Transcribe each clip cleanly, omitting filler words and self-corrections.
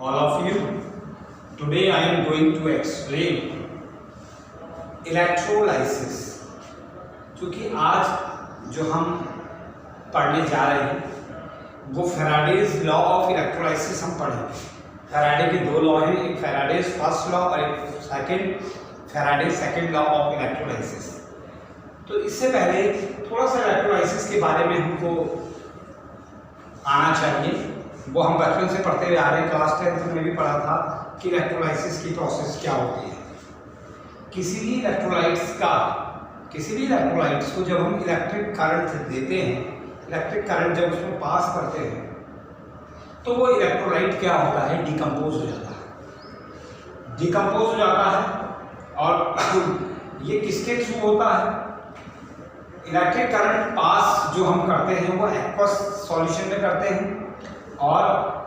all of you. Today I am going to explain electrolysis. क्योंकि आज जो हम पढ़ने जा रहे हैं वो फैराडेज लॉ ऑफ इलेक्ट्रोलाइसिस हम पढ़ेंगे। फैराडे के दो लॉ हैं, एक फैराडेज फर्स्ट लॉ और एक Faraday's second law of electrolysis. तो इससे पहले थोड़ा सा इलेक्ट्रोलाइसिस के बारे में हमको आना चाहिए। वो हम बचपन से पढ़ते हुए आ रहे हैं, क्लास 10th में भी पढ़ा था कि इलेक्ट्रोलाइसिस की प्रोसेस क्या होती है। किसी भी इलेक्ट्रोलाइट्स को जब हम इलेक्ट्रिक करंट देते हैं, इलेक्ट्रिक करंट जब उसमें पास करते हैं तो वो इलेक्ट्रोलाइट क्या होता है, डिकम्पोज हो जाता है। और ये किसके थ्रू होता है? इलेक्ट्रिक करंट पास जो हम करते हैं वो एक्वस सॉल्यूशन में करते हैं और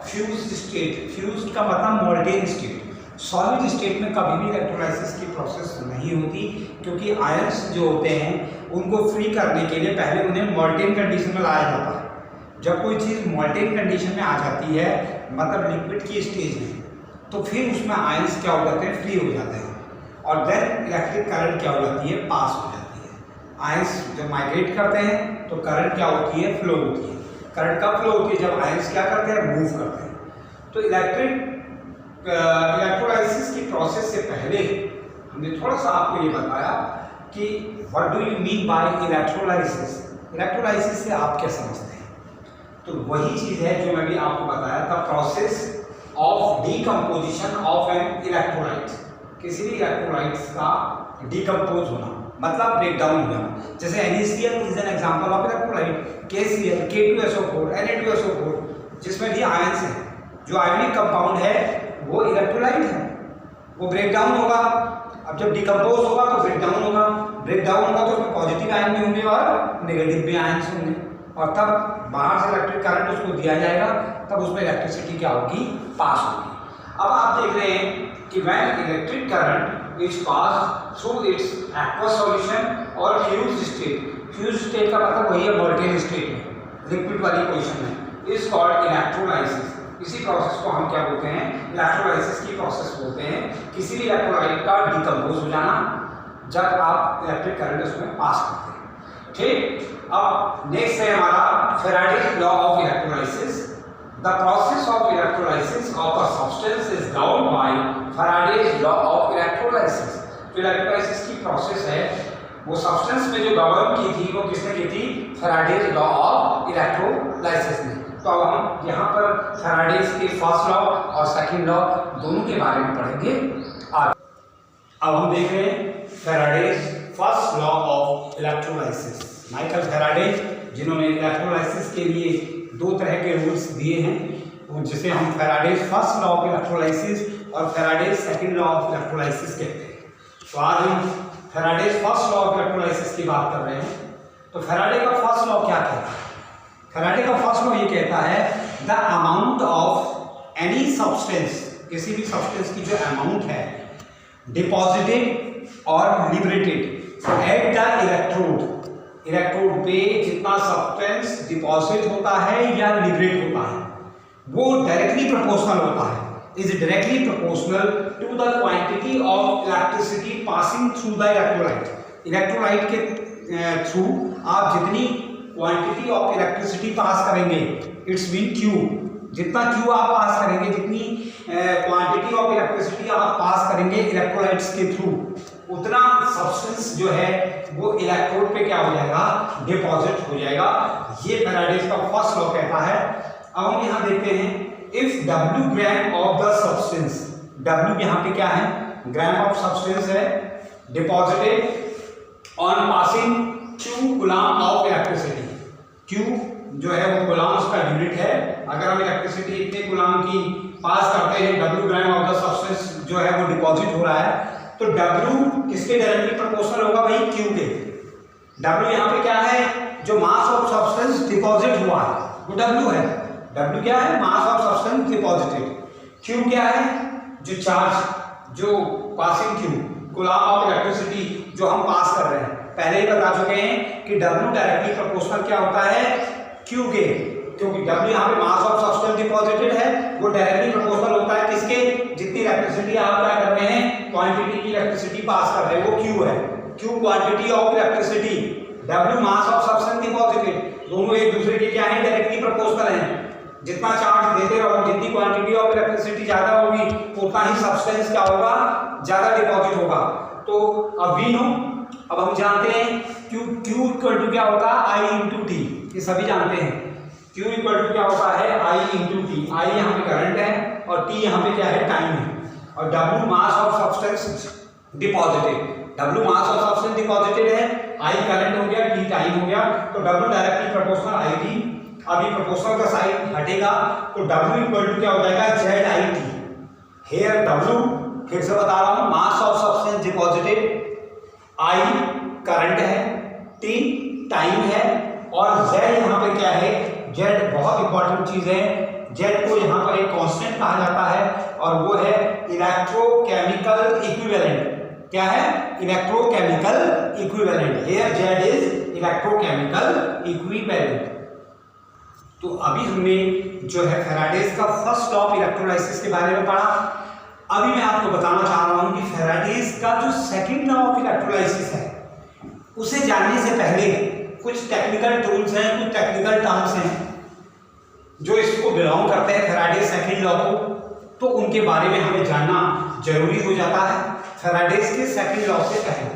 फ्यूज्ड का मतलब मोल्टेन स्टेट। सॉलिड स्टेट में कभी भी इलेक्ट्रोलाइसिस की प्रोसेस नहीं होती, क्योंकि आयंस जो होते हैं उनको फ्री करने के लिए पहले उन्हें मोल्टेन कंडीशन में लाया जाता है। जब कोई चीज़ मोल्टेन कंडीशन में आ जाती है, मतलब लिक्विड की स्टेज में, तो फिर उसमें आयंस क्या हो जाते हैं, फ्री हो जाते हैं और देन इलेक्ट्रिक करंट क्या हो जाती है, पास हो जाती है। आयंस जब माइग्रेट करते हैं तो करंट क्या होती है, फ्लो होती है। करंट कब फ्लो होती है, जब आयंस क्या करते हैं, मूव करते हैं। तो इलेक्ट्रोलाइसिस की प्रोसेस से पहले हमने थोड़ा सा आपको ये बताया कि what do you mean by electrolysis. Electrolysis से आप क्या समझते हैं? तो वही चीज़ है जो मैं भी आपको बताया था, process of decomposition of an electrolyte. किसी भी इलेक्ट्रोलाइट्स का डीकम्पोज होना मतलब ब्रेक डाउन हो जाना। जैसे NaCl is an example of electrolyte, KCl, K2SO4, Na2SO4, जिसमें भी आयंस है। जो आयनिक कंपाउंड है वो इलेक्ट्रोलाइट है, वो ब्रेक डाउन होगा। अब जब डिकम्पोज होगा तो ब्रेक डाउन होगा तो उसमें पॉजिटिव आयन भी होंगे और नेगेटिव भी आयंस होंगे, और तब बाहर से इलेक्ट्रिक करंट उसको दिया जाएगा, तब उसमें इलेक्ट्रिसिटी क्या होगी, पास होगी। अब आप देख रहे हैं कि when electric current is pass through it's aqueous solution और फ्यूज्ड स्टेट का मतलब वही है मोल्टेन स्टेट में, लिक्विड वाली पोजीशन में, इज कॉल्ड इलेक्ट्रोलाइसिस। इसी प्रोसेस को हम क्या बोलते हैं, इलेक्ट्रोलाइसिस की प्रोसेस बोलते हैं। किसी भी इलेक्ट्रोलाइट का डिकम्पोज हो जाना जब आप इलेक्ट्रिक करंट उसमें पास करते हैं। ठीक, अब नेक्स्ट है हमारा Faraday's law of electrolysis. The process of electrolysis of a substance is governed bye Faraday's law of electrolysis. जो इलेक्ट्रोलाइसिस की प्रोसेस है वो सब्सटेंस में जो गवर्न की थी वो किसने की थी, फैराडेज लॉ ऑफ इलेक्ट्रोलाइसिस ने। तो अब हम यहाँ पर फैराडेज के फर्स्ट लॉ और सेकंड लॉ दोनों के बारे में पढ़ेंगे आगे। अब हम देख रहे हैं Faraday's first law of electrolysis. Michael Faraday, जिन्होंने इलेक्ट्रोलाइसिस के लिए दो तरह के रूल्स दिए हैं, जिसे हम Faraday's first law of electrolysis और Faraday's second law of electrolysis कहते हैं। तो आज हम Faraday's first law of electrolysis की बात कर रहे हैं। तो फैराडे का फर्स्ट लॉ क्या कहता है? फैराडे का फर्स्ट लॉ ये कहता है the amount of any substance, किसी भी सब्सटेंस की जो अमाउंट है, डिपॉजिटेड और लिबरेटेड एट द इलेक्ट्रोड पे जितना सब्सटेंस डिपॉजिट होता है या लिबरेट होता है वो डायरेक्टली प्रोपोर्शनल होता है, is directly proportional to the quantity of electricity passing through the electrolyte. Electrolyte के थ्रू आप जितनी क्वांटिटी ऑफ इलेक्ट्रिसिटी पास करेंगे, इट्स मीन Q, जितना Q आप पास करेंगे, जितनी क्वांटिटी ऑफ इलेक्ट्रिसिटी आप पास करेंगे इलेक्ट्रोलाइट्स के थ्रू, उतना सब्सटेंस जो है वो इलेक्ट्रोड पे क्या हो जाएगा, डिपॉजिट हो जाएगा। ये फैराडेज का फर्स्ट लॉ कहता है। अब हम यहाँ देखते हैं, if W gram of the substance, W यहाँ पे क्या है, ग्राम ऑफ सब्सटेंस है, deposited on passing Q coulomb of electricity. Q जो है वो कूलम उसका यूनिट है। अगर हम इलेक्ट्रिसिटी इतने कूलम की पास करते हैं, W gram of the substance जो है वो डिपॉजिट हो रहा है, तो W किसके डायरेक्टली प्रोपोर्शनल होगा, भाई Q के। W यहाँ पे क्या है, जो मास ऑफ सब्सटेंस डिपॉजिट हुआ है वो W है। W क्या है, mass of substance deposited. Q क्या है, जो चार्ज, जो passing Q, coulomb of electricity जो हम पास कर रहे हैं। पहले ही बता चुके हैं कि W डायरेक्टली प्रोपोर्शनल क्या होता है, Q के, क्योंकि W यहाँ पे मास ऑफ सब्सटेंस डिपॉजिटेड है, वो डायरेक्टली प्रोपोर्शनल होता है इलेक्ट्रिसिटी आप क्या कर रहे हैं, क्वांटिटी की इलेक्ट्रिसिटी पास कर रहे हैं, वो Q है, Q quantity of electricity, W mass of substance deposited, दोनों एक दूसरे के क्या है, डायरेक्टली प्रोपोर्शनल हैं। जितना चार्ज देते रहो, जितनी क्वांटिटी ऑफ इलेक्ट्रिसिटी ज्यादा होगी उतना ही सब्सटेंस क्या होगा, ज्यादा डिपॉजिट होगा। तो अब वी नो, अब हम जानते हैं Q इक्वल टू क्या होता है, I इंटू टी, ये सभी जानते हैं। Q इक्वल टू क्या होता है, I इंटू टी, I यहाँ पे करंट है और T यहाँ पे क्या है, टाइम है, और W mass of substance deposited, W mass of substance deposited है, I करंट हो गया, T टाइम हो गया, तो W डायरेक्टली प्रोपोर्शनल IT। अभी प्रोपोर्शनल का साइन हटेगा तो W इक्वल टू क्या हो जाएगा, ZIT। हेयर W, फिर से बता रहा हूं, mass of substance deposited, I current है, T टाइम है, और Z यहाँ पे क्या है, Z बहुत इंपॉर्टेंट चीज है, Z को यहाँ पर एक कांस्टेंट कहा जाता है और वो है इलेक्ट्रोकेमिकल इक्विवेलेंट। क्या है, electrochemical equivalent. Here Z is electrochemical equivalent. तो अभी हमने जो है फैराडेज का फर्स्ट लॉ ऑफ इलेक्ट्रोलाइसिस के बारे में पढ़ा। अभी मैं आपको बताना चाह रहा हूं कि फैराडेज का जो सेकंड लॉ ऑफ इलेक्ट्रोलाइसिस है, उसे जानने से पहले कुछ टेक्निकल टूल्स हैं, कुछ टेक्निकल टर्म्स हैं जो इसको बिलोंग करते हैं फैराडेज सेकंड लॉ को, तो उनके बारे में हमें जानना जरूरी हो जाता है फैराडेज के सेकंड लॉ से पहले।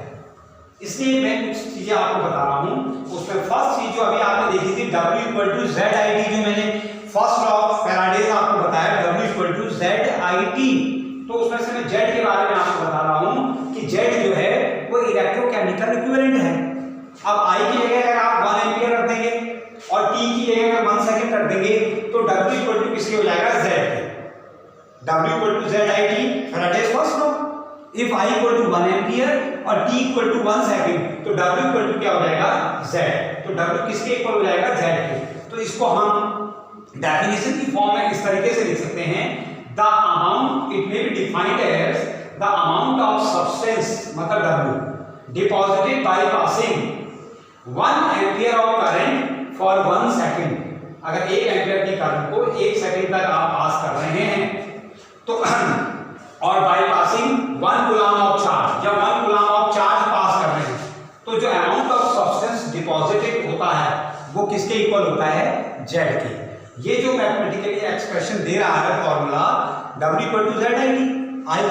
इसलिए मैं कुछ चीजें आपको बता रहा हूं। उसमें फर्स्ट चीज जो अभी आपने देखी थी, W इक्वल टू ZIT, जो मैंने फर्स्ट लॉ ऑफ फैराडेज आपको बताया, W इक्वल टू ZIT, तो उसमें से मैं Z के बारे में आपको बता रहा हूं कि Z जो है वो इलेक्ट्रोकेमिकल इक्विवेलेंट है। अब I की जगह अगर आप 1 एम्पियर रख देंगे और T की जगह अगर 1 सेकंड रख देंगे तो W इक्वल टू किसके हो जाएगा, Z। W equal to ZIT, Faraday's first law. If I equal to 1 ampere और T इक्वल टू 1 सेकंड, तो W इक्वल टू क्या हो जाएगा, Z। तो W किसके इक्वल हो जाएगा, Z के। तो इसको हम डेफिनेशन की फॉर्म में इस तरीके से लिख सकते हैं, the amount, it may be defined as the amount of substance, मतलब W, deposited by passing 1 ampere of current for 1 second. अगर 1 एम्पियर की करंट को 1 सेकंड तक आप पास कर रहे हैं तो और bye passing 1 coulomb of charge, जब 1 कूलम ऑफ चार्ज पास कर रहे हैं तो जो अमाउंट ऑफ सब्सटेंस डिपॉजिटेड होता है वो किसके इक्वल होता है, Z के। ये जो मैथमेटिकली एक्सप्रेशन दे रहा है formula, W equal to ZIT,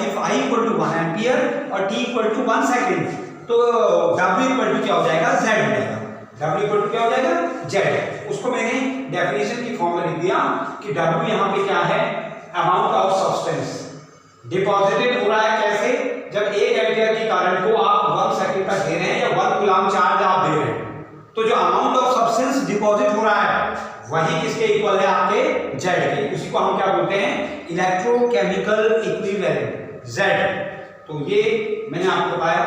if I equal to 1 ampere और T इक्वल टू 1 सेकंड, तो W इक्वल टू क्या हो जाएगा, Z हो जाएगा। W इक्वल टू क्या हो जाएगा, Z। उसको मैंने डेफिनेशन की फॉर्म में लिख दिया कि W यहाँ पे क्या है, अमाउंट ऑफ सब्सटेंस डिपॉजिटेड हो रहा है। कैसे, जब 1 एम्पियर की करंट को आप 1 सेकंड तक दे रहे हैं या 1 कूलम चार्ज आप दे रहे हैं, तो जो अमाउंट ऑफ सब्सटेंस डिपॉजिट हो रहा है वही किसके इक्वल है, आपके Z के। उसी को हम क्या बोलते हैं, इलेक्ट्रोकेमिकल इक्विवेलेंट, Z। तो ये मैंने आपको बताया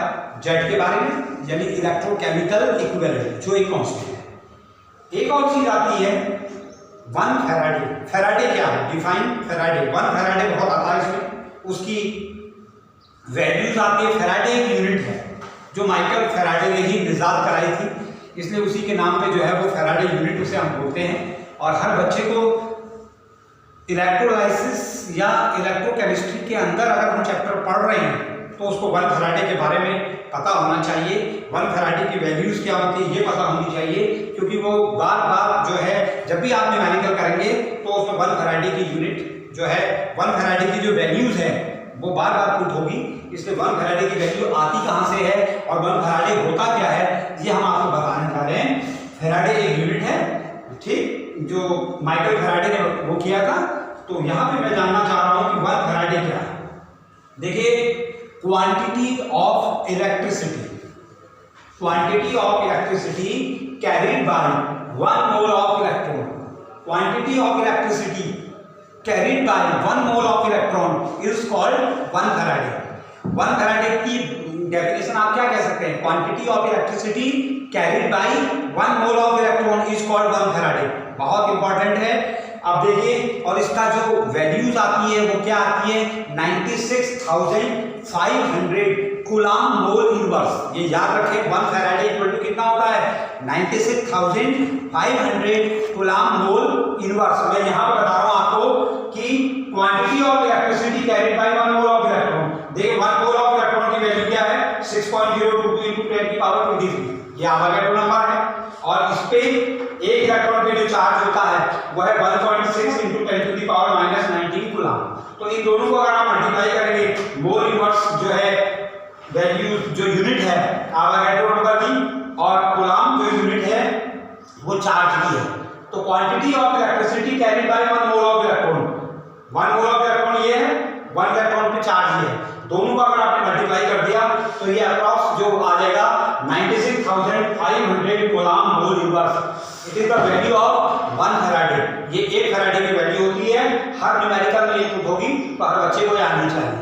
Z के बारे में, यानी इलेक्ट्रोकेमिकल इक्विवेलेंट, जो एक कांस्टेंट है। एक और चीज आती है 1 फैराडे। फैराडे क्या है, डिफाइन फैराडे। 1 फैराडे बहुत आता है इसमें, उसकी वैल्यूज आती है। फैराडे एक यूनिट है जो माइकल फैराडे ने ही इजाद कराई थी, इसलिए उसी के नाम पे जो है वो फैराडे यूनिट उसे हम बोलते हैं। और हर बच्चे को इलेक्ट्रोलाइसिस या इलेक्ट्रोकेमिस्ट्री के अंदर अगर हम चैप्टर पढ़ रहे हैं तो उसको 1 फैराडे के बारे में पता होना चाहिए। 1 फैराडे की वैल्यूज क्या होती है ये पता होनी चाहिए, क्योंकि वो बार बार जो है जब भी आप न्यूमेरिकल करेंगे तो उसमें 1 फैराडे की यूनिट जो है, 1 फैराडे की जो वैल्यूज है वो बार बार पुट होगी। इसलिए 1 फैराडे की वैल्यू आती कहाँ से है और 1 फैराडे होता क्या है ये हम आपको बताने जा रहे हैं। फैराडे एक यूनिट है, ठीक, जो माइकल फैराडे ने वो किया था। तो यहाँ पे मैं जानना चाह रहा हूँ कि 1 फैराडे क्या है। देखिए, quantity of electricity, quantity of electricity carried bye 1 mole of electron, quantity of electricity carried by 1 mole of electron is called 1 Farad। 1 Farad की डेफिनेशन आप क्या कह सकते हैं, quantity of electricity carried bye 1 mole of electron is called 1 Faraday. बहुत important है। अब देखिए, और इसका जो वैल्यूज आती है वो क्या आती है, 96,500 कूलम मोल इनवर्स। ये याद रखें, 1 फैराडे इक्वल टू कितना होता है, 96,500 कूलम मोल इनवर्स। मैं यहाँ पर बता रहा हूँ आपको कि quantity of electricity carried bye 1 mole of देखिए 1 मोल ऑफ इलेक्ट्रॉन की वैल्यू क्या है 6.022 × 10 की पावर 23, ये आवागैड्रो नंबर है। और इस पे एक इलेक्ट्रॉन पे जो चार्ज होता है वो है 1.6 × 10⁻⁻19 कूलम। तो इन दोनों को अगर आप मल्टीप्लाई करेंगे, मोल इनवर्स जो है वैल्यू जो यूनिट है आवागैड्रो नंबर की, और कूलम जो यूनिट है वो चार्ज की है। तो quantity of electricity carried bye 1 mole of electron, 1 mole of electron ये है, 1 इलेक्ट्रॉन पे चार्ज ये है, दोनों को अगर आपने मल्टीप्लाई कर दिया तो ये अप्रॉक्स जो आ जाएगा 96,500 coulomb mole inverse. It is the value of 1 Faraday. ये 1 फैराडे की वैल्यू होती है। हर न्यूमेरिकल में ये पुट होगी, तो हर बच्चे को याद नहीं चाहिए।